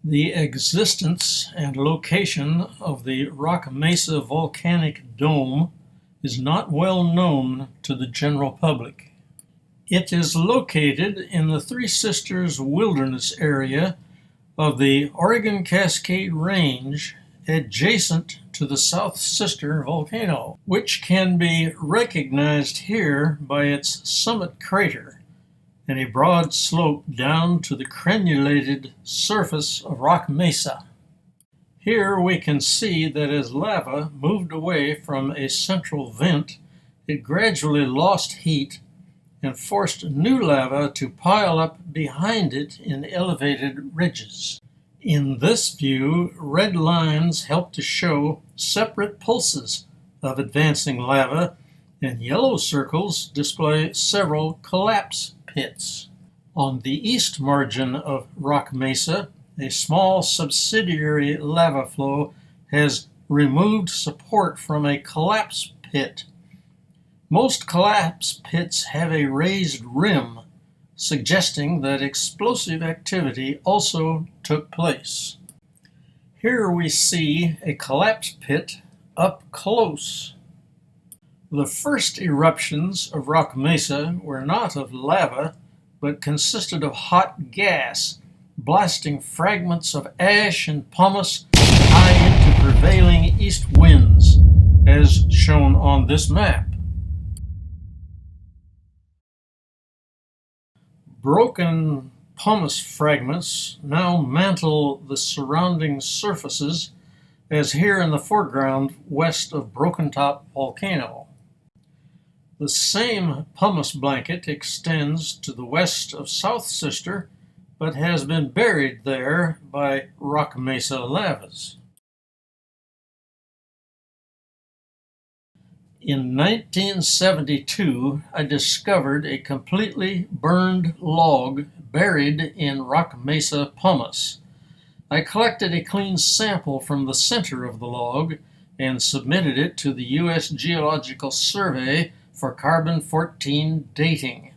The existence and location of the Rock Mesa volcanic dome is not well known to the general public. It is located in the Three Sisters Wilderness area of the Oregon Cascade Range, adjacent to the South Sister volcano, which can be recognized here by its summit crater and a broad slope down to the crenulated surface of Rock Mesa. Here we can see that as lava moved away from a central vent, it gradually lost heat and forced new lava to pile up behind it in elevated ridges. In this view, red lines help to show separate pulses of advancing lava, and yellow circles display several collapse pits. On the east margin of Rock Mesa, a small subsidiary lava flow has removed support from a collapse pit. Most collapse pits have a raised rim, suggesting that explosive activity also took place. Here we see a collapse pit up close. The first eruptions of Rock Mesa were not of lava, but consisted of hot gas, blasting fragments of ash and pumice high into prevailing east winds, as shown on this map. Broken pumice fragments now mantle the surrounding surfaces, as here in the foreground west of Broken Top Volcano. The same pumice blanket extends to the west of South Sister, but has been buried there by Rock Mesa lavas. In 1972, I discovered a completely burned log buried in Rock Mesa pumice. I collected a clean sample from the center of the log and submitted it to the U.S. Geological Survey for carbon-14 dating.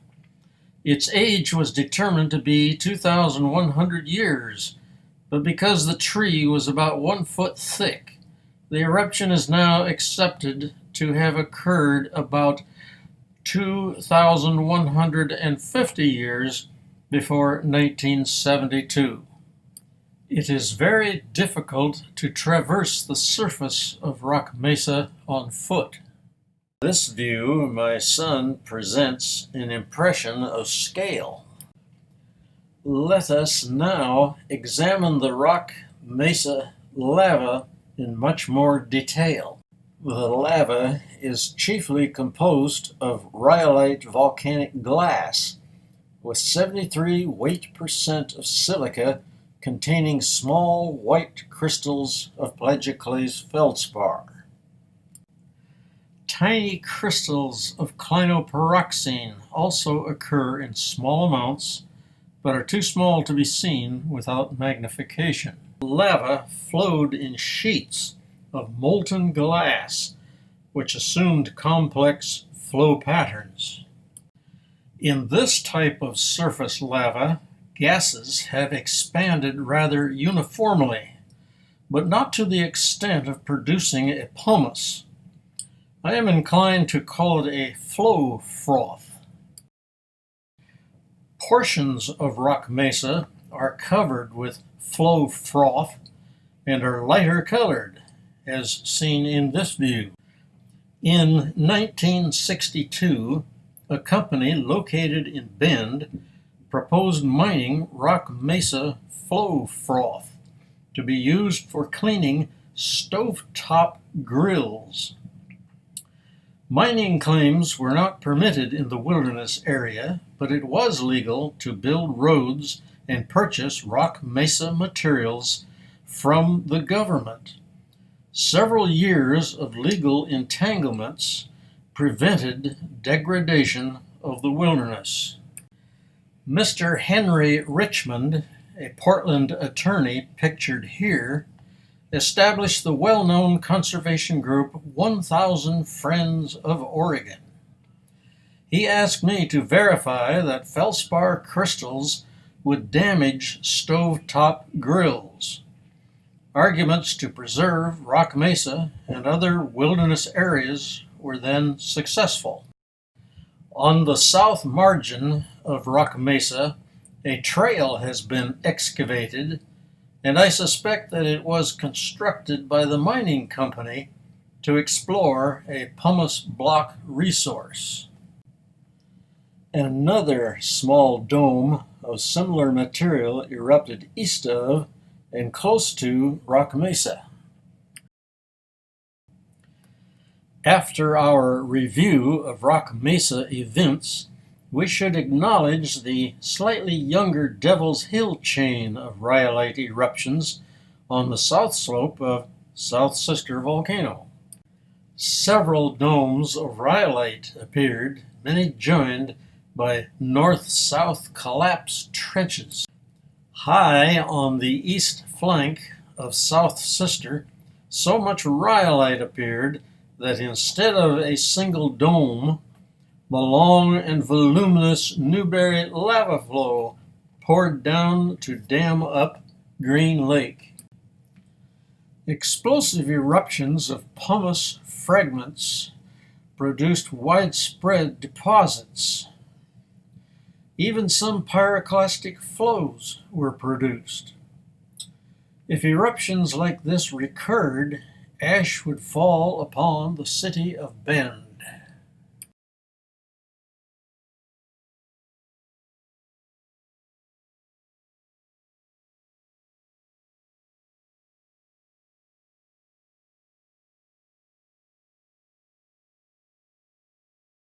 Its age was determined to be 2,100 years, but because the tree was about 1 foot thick, the eruption is now accepted to have occurred about 2,150 years before 1972. It is very difficult to traverse the surface of Rock Mesa on foot. This view, my son presents an impression of scale. Let us now examine the Rock Mesa lava in much more detail. The lava is chiefly composed of rhyolite volcanic glass, with 73% weight of silica containing small white crystals of plagioclase feldspar. Tiny crystals of clinopyroxene also occur in small amounts, but are too small to be seen without magnification. Lava flowed in sheets of molten glass, which assumed complex flow patterns. In this type of surface lava, gases have expanded rather uniformly, but not to the extent of producing a pumice. I am inclined to call it a flow froth. Portions of Rock Mesa are covered with flow froth and are lighter colored, as seen in this view. In 1962, a company located in Bend proposed mining Rock Mesa flow froth to be used for cleaning stovetop grills. Mining claims were not permitted in the wilderness area, but it was legal to build roads and purchase Rock Mesa materials from the government. Several years of legal entanglements prevented degradation of the wilderness. Mr. Henry Richmond, a Portland attorney pictured here, established the well-known conservation group 1,000 Friends of Oregon. He asked me to verify that feldspar crystals would damage stovetop grills. Arguments to preserve Rock Mesa and other wilderness areas were then successful. On the south margin of Rock Mesa, a trail has been excavated, and I suspect that it was constructed by the mining company to explore a pumice block resource. Another small dome of similar material erupted east of and close to Rock Mesa. After our review of Rock Mesa events, we should acknowledge the slightly younger Devil's Hill chain of rhyolite eruptions on the south slope of South Sister Volcano. Several domes of rhyolite appeared, many joined by north-south collapse trenches. High on the east flank of South Sister, so much rhyolite appeared that instead of a single dome, the long and voluminous Newberry lava flow poured down to dam up Green Lake. Explosive eruptions of pumice fragments produced widespread deposits. Even some pyroclastic flows were produced. If eruptions like this recurred, ash would fall upon the city of Bend.